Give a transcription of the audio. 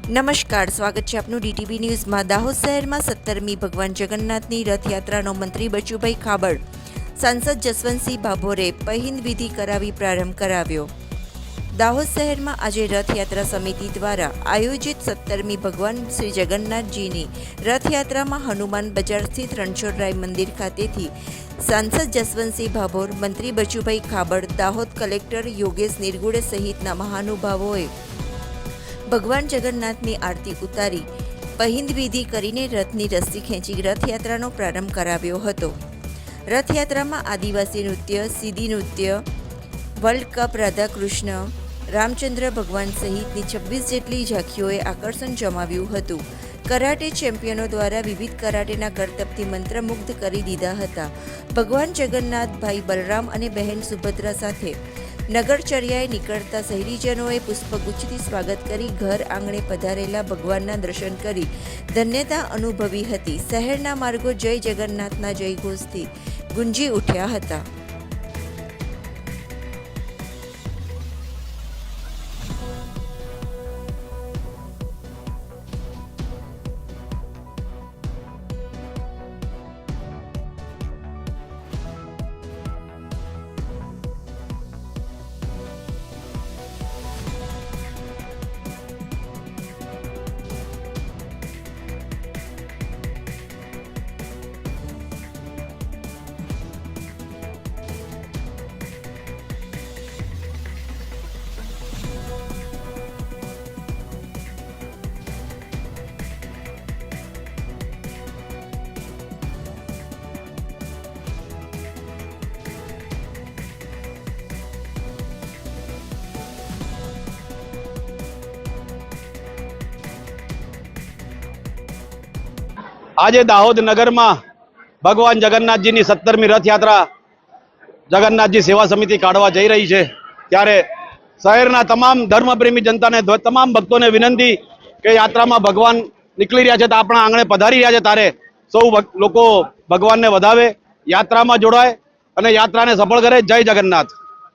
નમસ્કાર, સ્વાગત છે આપનું ડીટીવી ન્યૂઝમાં। દાહોદ શહેરમાં 17મી ભગવાન જગન્નાથની રથયાત્રાનો મંત્રી બચુભાઈ ખાબડ, સાંસદ જસવંતસિંહ ભાભોરે પહિંદ વિધિ કરાવી પ્રારંભ કરાવ્યો। દાહોદ શહેરમાં આજે રથયાત્રા સમિતિ દ્વારા આયોજિત 17મી ભગવાન શ્રી જગન્નાથજીની રથયાત્રામાં હનુમાન બજાર સ્થિત રણછોડરાય મંદિર ખાતેથી સાંસદ જસવંતસિંહ ભાભોર, મંત્રી બચુભાઈ ખાબડ, દાહોદ કલેક્ટર યોગેશ નિરગુડે સહિતના મહાનુભાવોએ ભગવાન જગન્નાથની આરતી ઉતારી પહિંદ વિધિ કરીને રથની રસ્સી ખેંચી રથયાત્રાનો પ્રારંભ કરાવ્યો હતો। રથયાત્રામાં આદિવાસી નૃત્ય, સીધી નૃત્ય, વર્લ્ડ કપ રાધાકૃષ્ણ, રામચંદ્ર ભગવાન સહિતની 26 જેટલી ઝાંખીઓએ આકર્ષણ જમાવ્યું હતું। કરાટે ચેમ્પિયનો દ્વારા વિવિધ કરાટેના કરતબથી મંત્રમુગ્ધ કરી દીધા હતા। ભગવાન જગન્નાથ, ભાઈ બલરામ અને બહેન સુભદ્રા સાથે નગરચર્યાએ નીકળતા શહેરીજનોએ પુષ્પગુચ્છથી સ્વાગત કરી ઘર આંગણે પધારેલા ભગવાનના દર્શન કરી ધન્યતા અનુભવી હતી। શહેરના માર્ગો જય જગન્નાથના જયઘોષથી ગુંજી ઉઠ્યા હતા। આજે દાહોદ નગરમાં ભગવાન જગન્નાથજીની 17મી રથયાત્રા જગન્નાથજી સેવા સમિતિ કાઢવા જઈ રહી છે। ત્યારે શહેરના તમામ ધર્મપ્રેમી જનતાને, તમામ ભક્તોને વિનંતી કે યાત્રામાં ભગવાન નીકળી રહ્યા છે તો આપણા આંગણે પધારી રહ્યા છે, ત્યારે સૌ લોકો ભગવાનને વધાવે, યાત્રામાં જોડાય અને યાત્રાને સફળ કરે। જય જગન્નાથ।